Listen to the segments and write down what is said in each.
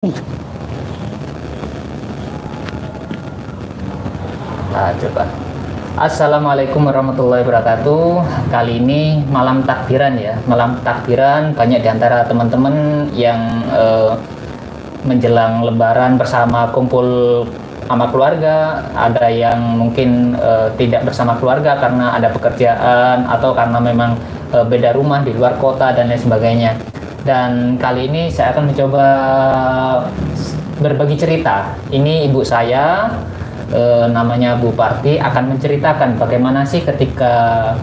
Nah, coba. Assalamualaikum warahmatullahi wabarakatuh. Kali ini malam takbiran ya, malam takbiran. Banyak diantara teman-teman yang menjelang Lebaran bersama kumpul sama keluarga. Ada yang mungkin tidak bersama keluarga karena ada pekerjaan atau karena memang beda rumah di luar kota dan lain sebagainya. Dan kali ini saya akan mencoba berbagi cerita. Ini ibu saya, namanya Bu Parti, akan menceritakan bagaimana sih ketika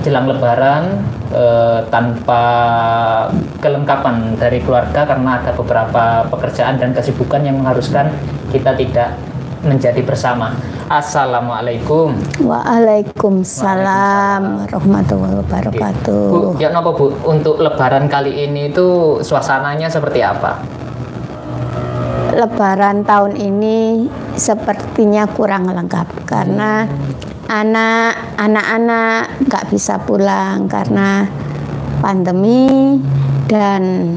jelang Lebaran tanpa kelengkapan dari keluarga karena ada beberapa pekerjaan dan kesibukan yang mengharuskan kita tidak menjadi bersama. Assalamualaikum. Waalaikumsalam warahmatullahi wabarakatuh. Bu, ya napa Bu, untuk Lebaran kali ini itu suasananya seperti apa? Lebaran tahun ini sepertinya kurang lengkap karena anak-anak nggak bisa pulang karena pandemi dan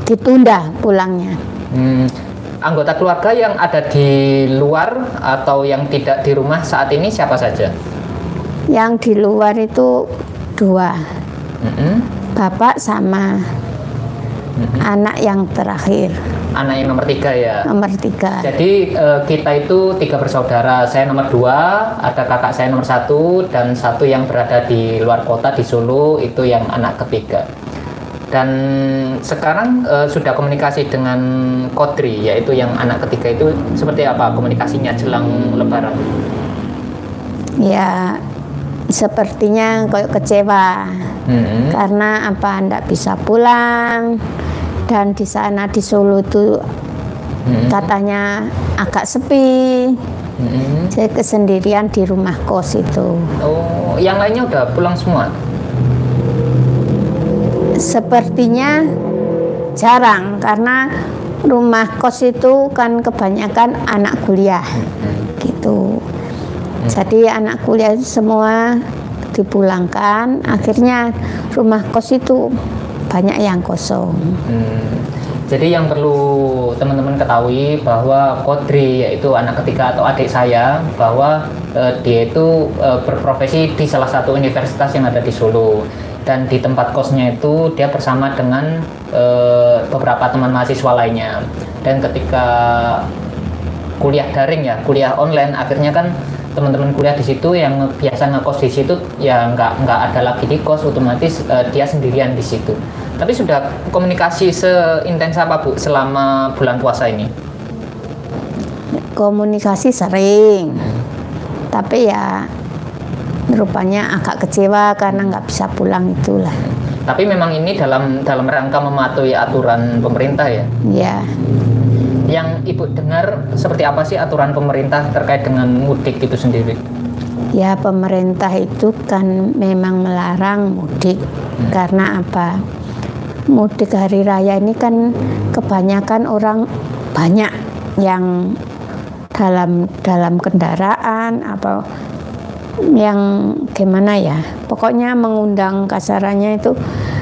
ditunda pulangnya. Anggota keluarga yang ada di luar atau yang tidak di rumah saat ini siapa saja? Yang di luar itu dua, bapak sama anak yang terakhir. Anak yang nomor 3 ya? Nomor 3. Jadi kita itu 3 bersaudara. Saya nomor 2, ada kakak saya nomor 1, dan 1 yang berada di luar kota di Solo, itu yang anak ketiga. Dan sekarang sudah komunikasi dengan Kodri, yaitu yang anak ketiga itu seperti apa komunikasinya jelang Lebaran? Ya, sepertinya kayak kecewa karena ndak bisa pulang, dan di sana di Solo itu katanya agak sepi. Saya kesendirian di rumah kos itu. Oh, yang lainnya udah pulang semua? Sepertinya jarang karena rumah kos itu kan kebanyakan anak kuliah gitu. Jadi anak kuliah itu semua dipulangkan, akhirnya rumah kos itu banyak yang kosong. Jadi yang perlu teman-teman ketahui bahwa Kodri, yaitu anak ketiga atau adik saya, bahwa dia itu berprofesi di salah satu universitas yang ada di Solo. Dan di tempat kosnya itu dia bersama dengan beberapa teman mahasiswa lainnya. Dan ketika kuliah daring ya, kuliah online, akhirnya kan teman-teman kuliah di situ yang biasa ngekos di situ ya nggak ada lagi di kos, otomatis dia sendirian di situ. Tapi sudah komunikasi seintens apa Bu selama bulan puasa ini? Komunikasi sering, tapi ya rupanya agak kecewa karena nggak bisa pulang itulah. Tapi memang ini dalam rangka mematuhi aturan pemerintah ya? Ya. Yang Ibu dengar seperti apa sih aturan pemerintah terkait dengan mudik itu sendiri? Ya, pemerintah itu kan memang melarang mudik. Karena apa? Mudik hari raya ini kan kebanyakan orang banyak yang dalam kendaraan apa yang gimana ya, pokoknya mengundang, kasarannya itu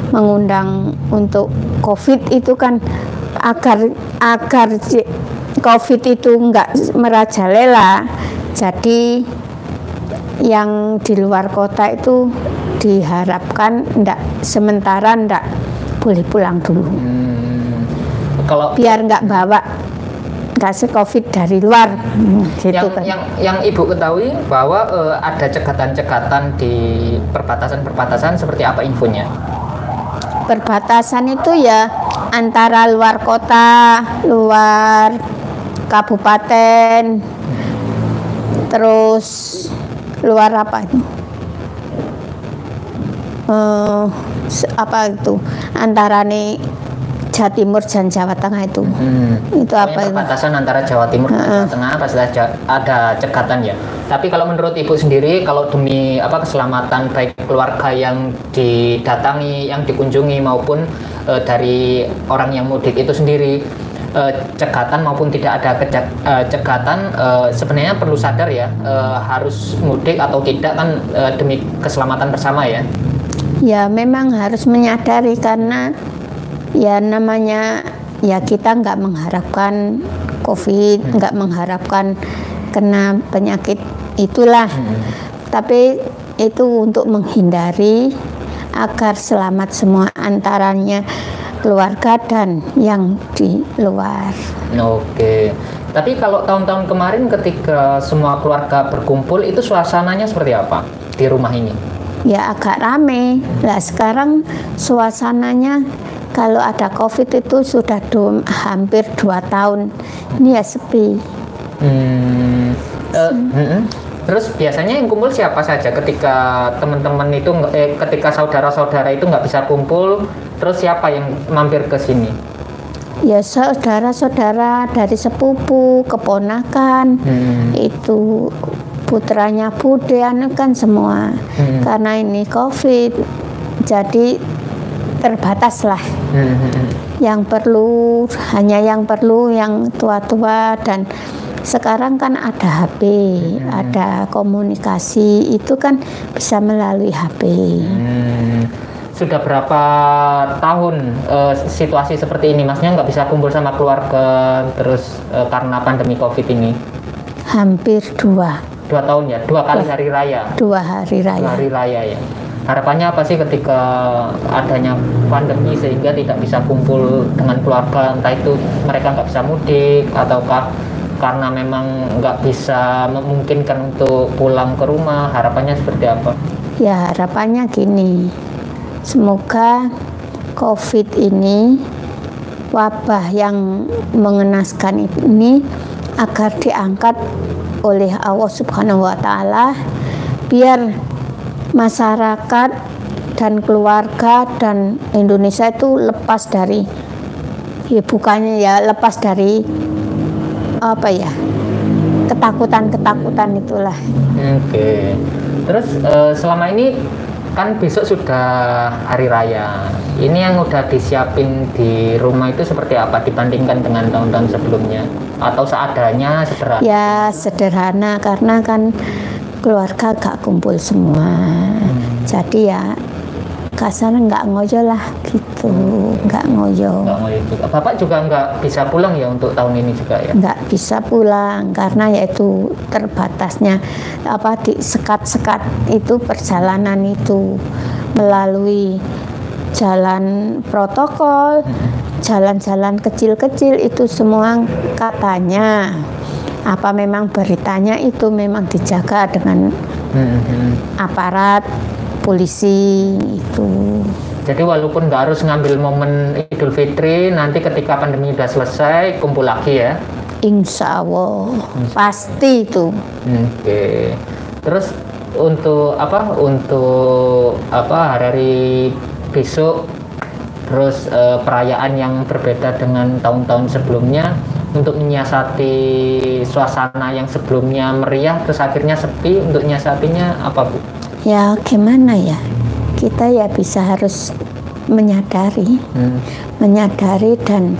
mengundang untuk COVID itu kan agar COVID itu nggak merajalela. Jadi yang di luar kota itu diharapkan sementara ndak boleh pulang dulu. Kalau biar nggak bawa kasus COVID dari luar, gitu kan. Yang Ibu ketahui bahwa ada cegatan-cegatan di perbatasan-perbatasan, seperti apa infonya? Perbatasan itu ya antara luar kota, luar kabupaten, terus luar apa itu? Apa itu? Antara nih Jawa Timur dan Jawa Tengah itu. Itu apa itu? Perbatasan antara Jawa Timur dan Jawa Tengah pasti ada cegatan ya. Tapi kalau menurut Ibu sendiri, kalau demi keselamatan baik keluarga yang didatangi, yang dikunjungi maupun dari orang yang mudik itu sendiri, cegatan maupun tidak ada cegatan, sebenarnya perlu sadar ya, harus mudik atau tidak kan demi keselamatan bersama ya. Ya memang harus menyadari karena Ya namanya ya kita nggak mengharapkan COVID, nggak mengharapkan kena penyakit itulah. Tapi itu untuk menghindari agar selamat semua antaranya keluarga dan yang di luar. Oke. Tapi kalau tahun-tahun kemarin ketika semua keluarga berkumpul itu suasananya seperti apa di rumah ini? Ya agak rame. Nah sekarang suasananya kalau ada COVID itu sudah hampir 2 tahun. Ini ya sepi. Terus biasanya yang kumpul siapa saja ketika teman-teman itu, ketika saudara-saudara itu nggak bisa kumpul, terus siapa yang mampir ke sini? Ya saudara-saudara dari sepupu, keponakan, itu putranya Bude, kan semua. Karena ini COVID, jadi terbatas lah. Yang perlu hanya yang tua-tua, dan sekarang kan ada HP, ada komunikasi, itu kan bisa melalui HP. Sudah berapa tahun situasi seperti ini, maksudnya nggak bisa kumpul sama keluarga terus karena pandemi COVID ini? Hampir 2 tahun ya, 2 kali hari raya. 2 hari raya. 2 hari raya ya. Harapannya apa sih ketika adanya pandemi sehingga tidak bisa kumpul dengan keluarga, entah itu mereka nggak bisa mudik ataukah karena memang nggak bisa memungkinkan untuk pulang ke rumah, harapannya seperti apa? Ya harapannya gini, semoga COVID ini, wabah yang mengenaskan ini agar diangkat oleh Allah Subhanahu wa Ta'ala, biar masyarakat dan keluarga dan Indonesia itu lepas dari, ya bukannya ya lepas dari apa ya, ketakutan itulah. Oke. Terus selama ini kan besok sudah hari raya. Ini yang udah disiapin di rumah itu seperti apa dibandingkan dengan tahun-tahun sebelumnya? Atau seadanya, sederhana? Ya sederhana, karena kan keluarga gak kumpul semua. Jadi ya kasarnya nggak ngoyo lah gitu, nggak ngoyo. Bapak juga nggak bisa pulang ya untuk tahun ini juga ya? Nggak bisa pulang karena yaitu terbatasnya di sekat-sekat itu perjalanan itu melalui jalan protokol, jalan-jalan kecil-kecil itu semua katanya memang beritanya itu memang dijaga dengan aparat polisi itu. Jadi walaupun nggak harus ngambil momen Idul Fitri, nanti ketika pandemi udah selesai kumpul lagi ya? Insya Allah, pasti itu. Oke. Terus untuk hari besok, terus perayaan yang berbeda dengan tahun-tahun sebelumnya, untuk menyiasati suasana yang sebelumnya meriah terus akhirnya sepi, untuk menyiasatinya apa Bu? Ya gimana ya, kita ya harus menyadari dan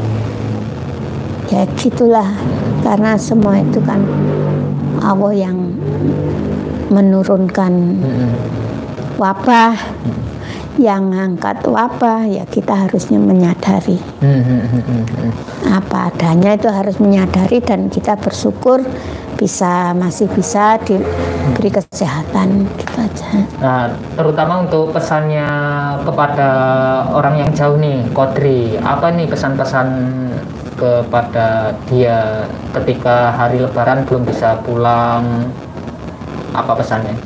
ya gitulah, karena semua itu kan Allah yang menurunkan wabah, yang ngangkat wabah, ya kita harusnya menyadari apa adanya, itu harus menyadari dan kita bersyukur masih bisa diberi kesehatan gitu aja. Nah, terutama untuk pesannya kepada orang yang jauh nih, Kodri, apa nih pesan-pesan kepada dia ketika hari Lebaran belum bisa pulang, apa pesannya?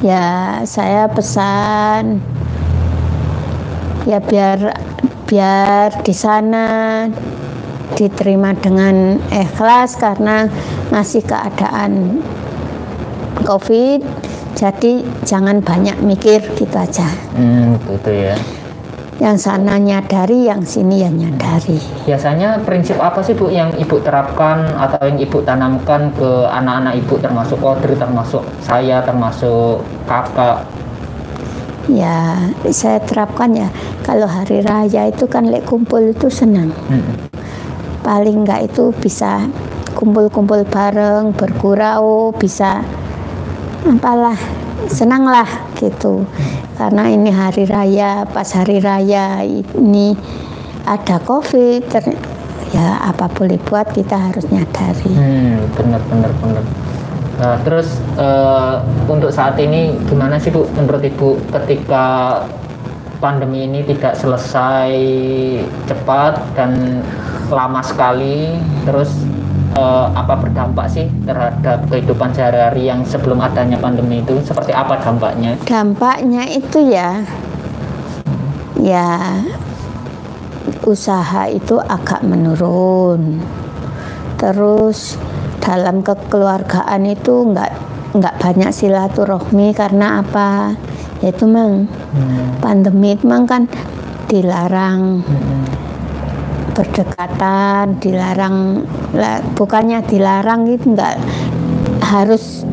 Ya saya pesan ya biar di sana diterima dengan ikhlas karena masih keadaan COVID, jadi jangan banyak mikir gitu aja. Gitu ya. Yang sana nyadari, yang sini ya nyadari. Biasanya prinsip apa sih Bu yang Ibu terapkan atau yang Ibu tanamkan ke anak-anak Ibu, termasuk Kodri, termasuk saya, termasuk kakak? Ya saya terapkan ya, kalau hari raya itu kan kumpul itu senang. Paling enggak itu bisa kumpul-kumpul bareng, bergurau, bisa senang lah gitu. Karena ini hari raya, pas hari raya ini ada COVID, ya apa boleh buat, kita harus nyadari. Benar. Nah, terus untuk saat ini gimana sih Bu menurut Ibu ketika pandemi ini tidak selesai cepat dan lama sekali, terus apa berdampak sih terhadap kehidupan sehari-hari yang sebelum adanya pandemi itu? Seperti apa dampaknya? Dampaknya itu ya usaha itu agak menurun. Terus dalam kekeluargaan itu nggak banyak silaturahmi karena apa? Yaitu pandemi itu kan dilarang berdekatan, dilarang, bukannya dilarang itu nggak harus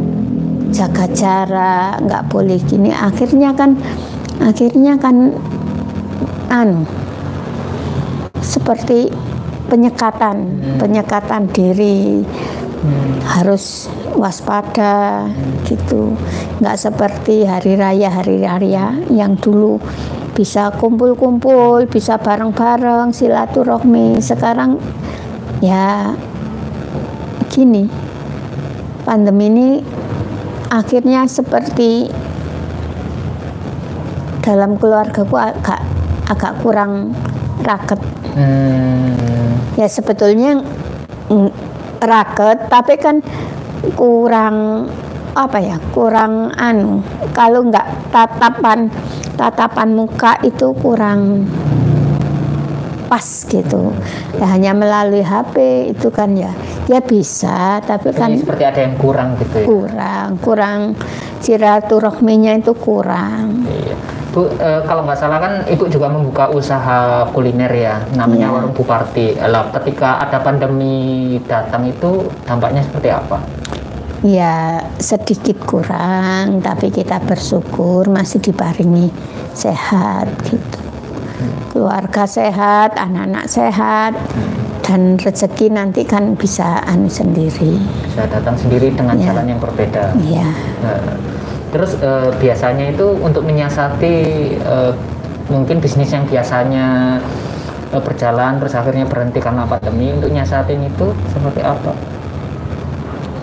jaga jarak, nggak boleh gini. Akhirnya kan seperti penyekatan diri, harus waspada gitu. Nggak seperti hari raya yang dulu bisa kumpul-kumpul, bisa bareng-bareng, silaturahmi. Sekarang ya gini, pandemi ini akhirnya seperti dalam keluargaku agak kurang raket. Ya sebetulnya raket, tapi kan kurang kalau nggak tatapan muka itu kurang pas gitu. Ya hanya melalui HP itu kan ya bisa, tapi kan seperti ada yang kurang gitu ya. Kurang silaturahminya itu kurang. Iya. Bu, kalau nggak salah kan Ibu juga membuka usaha kuliner ya, namanya Warung Bu Parti. Ketika ada pandemi datang itu dampaknya seperti apa? Ya sedikit kurang, tapi kita bersyukur masih diparingi sehat gitu. Keluarga sehat, anak-anak sehat, dan rezeki nanti kan bisa sendiri. Bisa datang sendiri dengan jalan yang berbeda. Iya. Terus biasanya itu untuk menyiasati mungkin bisnis yang biasanya berjalan terus akhirnya berhenti karena pandemi, untuk nyiasatin itu seperti apa?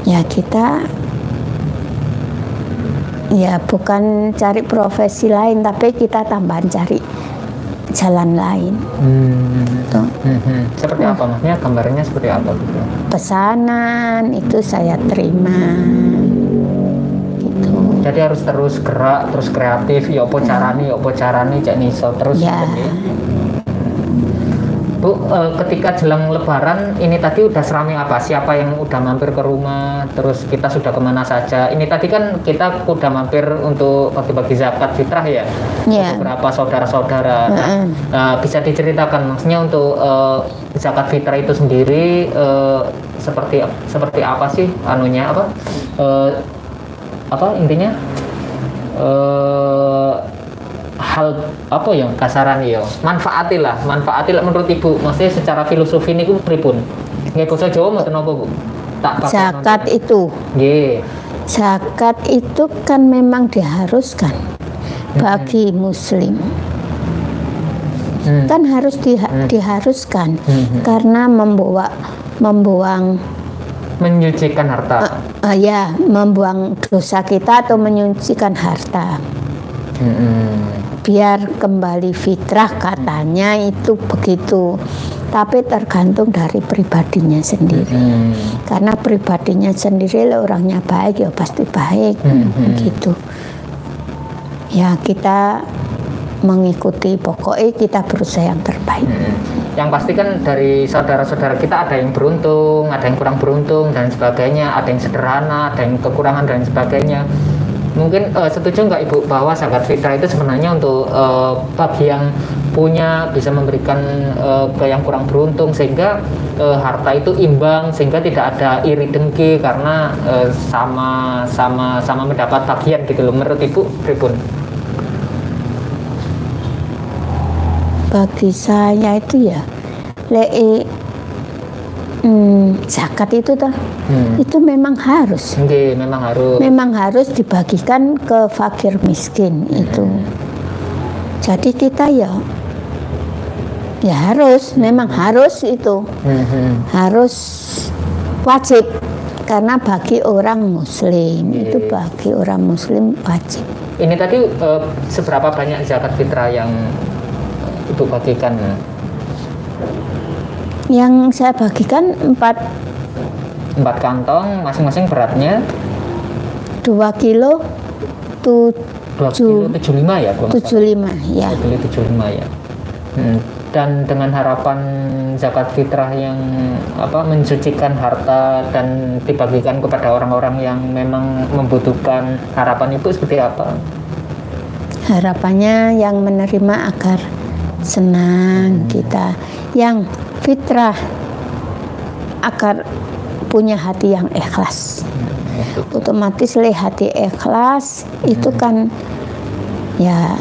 Ya kita bukan cari profesi lain, tapi kita tambahan cari jalan lain. Seperti apa maksudnya, gambarnya seperti apa gitu? Pesanan itu saya terima gitu. Jadi harus terus gerak, terus kreatif, ya apa carane cek niso terus ya. Gitu. Bu, ketika jelang Lebaran ini tadi udah seramai apa? Siapa yang udah mampir ke rumah? Terus kita sudah kemana saja? Ini tadi kan kita udah mampir untuk bagi-bagi zakat fitrah ya, beberapa saudara-saudara. Bisa diceritakan maksudnya untuk zakat fitrah itu sendiri seperti apa sih anunya intinya? Hal apa yang kasaran ya manfaatilah menurut Ibu, maksudnya secara filosofi ini pripun nggih basa Jawa mboten apa Bu? Zakat itu zakat itu kan memang diharuskan bagi muslim, kan harus diharuskan karena membuang menyucikan harta, membuang dosa kita atau menyucikan harta. Biar kembali fitrah katanya itu begitu, tapi tergantung dari pribadinya sendiri. Karena pribadinya sendiri orangnya baik ya pasti baik gitu. Ya kita mengikuti, pokoknya kita berusaha yang terbaik. Yang pasti kan dari saudara-saudara kita ada yang beruntung, ada yang kurang beruntung dan sebagainya, ada yang sederhana, ada yang kekurangan dan sebagainya. Mungkin setuju nggak Ibu bahwa zakat fitrah itu sebenarnya untuk bagi yang punya bisa memberikan ke yang kurang beruntung, sehingga harta itu imbang, sehingga tidak ada iri dengki karena sama mendapat bagian gitu loh. Menurut Ibu pripun? Bagi saya itu ya zakat itu itu memang harus. Memang harus dibagikan ke fakir miskin itu. Jadi kita Ya harus, memang harus itu. Harus wajib karena bagi orang muslim itu bagi orang muslim wajib. Ini tadi seberapa banyak zakat fitrah yang Ibu bagikan? Yang saya bagikan 4 kantong, masing-masing beratnya 2 kilo 2 kilo 75 ya? 75 ya. 2 kilo 75 ya. Dan dengan harapan zakat fitrah yang mensucikan harta dan dibagikan kepada orang-orang yang memang membutuhkan, harapan Ibu seperti apa? Harapannya yang menerima agar senang kita, yang fitrah agar punya hati yang ikhlas. Otomatis hati ikhlas itu kan ya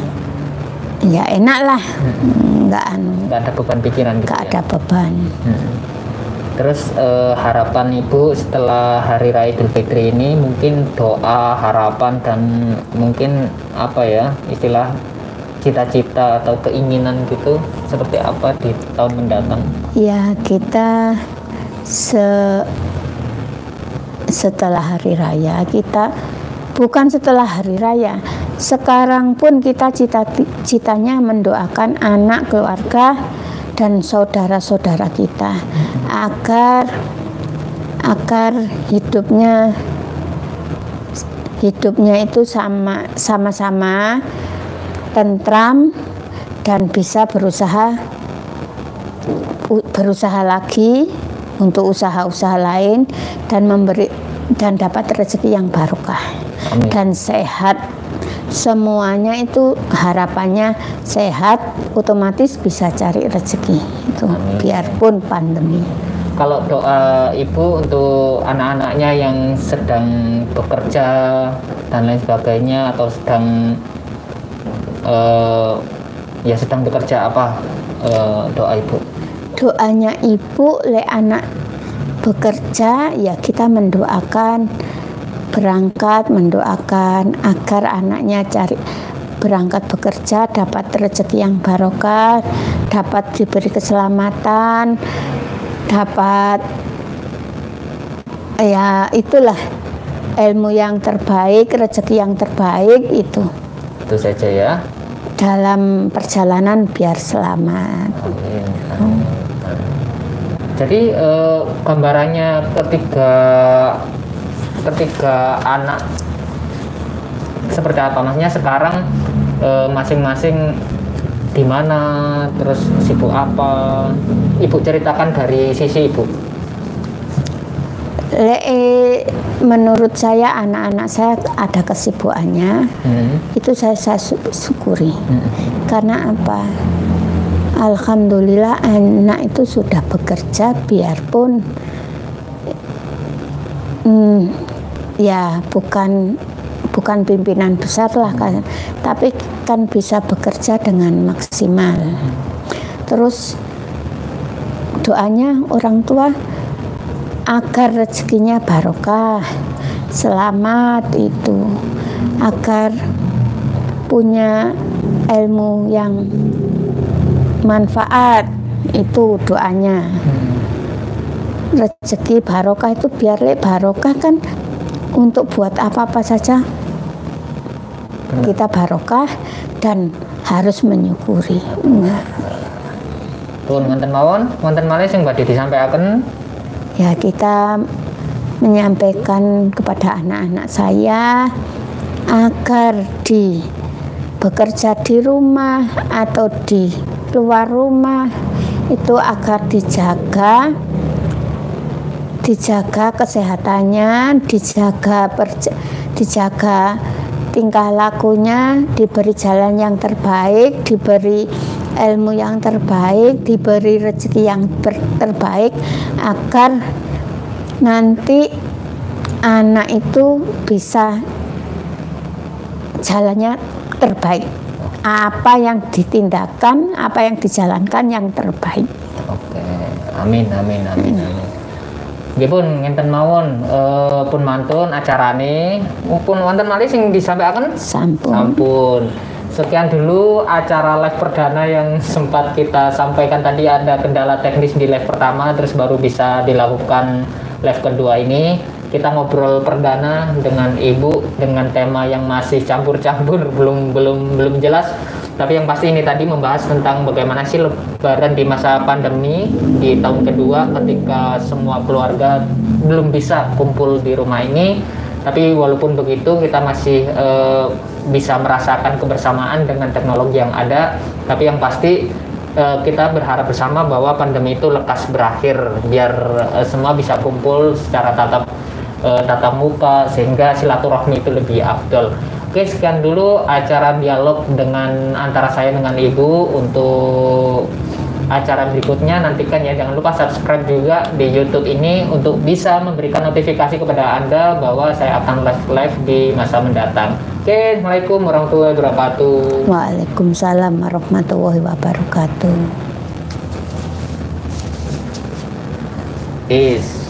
enak lah, nggak ada beban pikiran gitu, nggak ada beban. Terus harapan Ibu setelah Hari Raya Idul Fitri ini, mungkin doa, harapan, dan mungkin istilah cita-cita atau keinginan gitu seperti apa di tahun mendatang? Ya, kita setelah Hari Raya, kita bukan setelah Hari Raya, sekarang pun kita citanya mendoakan anak, keluarga, dan saudara-saudara kita agar hidupnya itu sama-sama tentram dan bisa berusaha lagi untuk usaha-usaha lain dan dapat rezeki yang barokah. Amin. Dan sehat. Semuanya itu harapannya sehat, otomatis bisa cari rezeki itu. Amin. Biarpun pandemi. Kalau doa Ibu untuk anak-anaknya yang sedang bekerja dan lain sebagainya, atau sedang sedang bekerja, apa doa Ibu? Doanya Ibu anak bekerja, ya kita mendoakan mendoakan agar anaknya berangkat bekerja, dapat rezeki yang barokah, dapat diberi keselamatan, dapat itulah ilmu yang terbaik, rezeki yang terbaik itu. Itu saja ya. Dalam perjalanan biar selamat. Amin. Amin. Jadi gambarannya ketika anak seperti apa? Maksudnya sekarang masing-masing di mana, terus sibuk apa? Ibu ceritakan dari sisi Ibu. Menurut saya anak-anak saya ada kesibukannya, itu saya syukuri. Karena apa? Alhamdulillah anak itu sudah bekerja, biarpun bukan pimpinan besar lah kan, tapi kan bisa bekerja dengan maksimal. Terus doanya orang tua agar rezekinya barokah, selamat itu, agar punya ilmu yang manfaat, itu doanya. Rezeki barokah itu biar barokah kan untuk buat apa-apa saja kita barokah dan harus menyukuri. Pun wonten mawon, wonten malih sing badhe disampaikan. Ya, kita menyampaikan kepada anak-anak saya agar bekerja di rumah atau di luar rumah itu agar dijaga kesehatannya, dijaga tingkah lakunya, diberi jalan yang terbaik, diberi ilmu yang terbaik, diberi rezeki yang terbaik, agar nanti anak itu bisa jalannya terbaik. Apa yang ditindakkan, apa yang dijalankan yang terbaik. Oke, amin, amin, amin, amin. Nggih pun ngenten mawon pun mantun acarane, pun wonten malih sing disampaikan? Sampun. Sampun. sekian dulu acara live perdana yang sempat kita sampaikan tadi. Ada kendala teknis di live pertama, terus baru bisa dilakukan live kedua ini. Kita ngobrol perdana dengan Ibu dengan tema yang masih campur-campur, belum jelas. Tapi yang pasti ini tadi membahas tentang bagaimana sih Lebaran di masa pandemi di tahun kedua ketika semua keluarga belum bisa kumpul di rumah ini. Tapi walaupun begitu kita masih bisa merasakan kebersamaan dengan teknologi yang ada. Tapi yang pasti kita berharap bersama bahwa pandemi itu lekas berakhir biar semua bisa kumpul secara tatap muka sehingga silaturahmi itu lebih afdol. Oke, sekian dulu acara dialog antara saya dengan Ibu. Untuk acara berikutnya nantikan ya, jangan lupa subscribe juga di YouTube ini untuk bisa memberikan notifikasi kepada Anda bahwa saya akan live di masa mendatang. Oke, Assalamualaikum warahmatullahi wabarakatuh. Waalaikumsalam warahmatullahi wabarakatuh. Peace.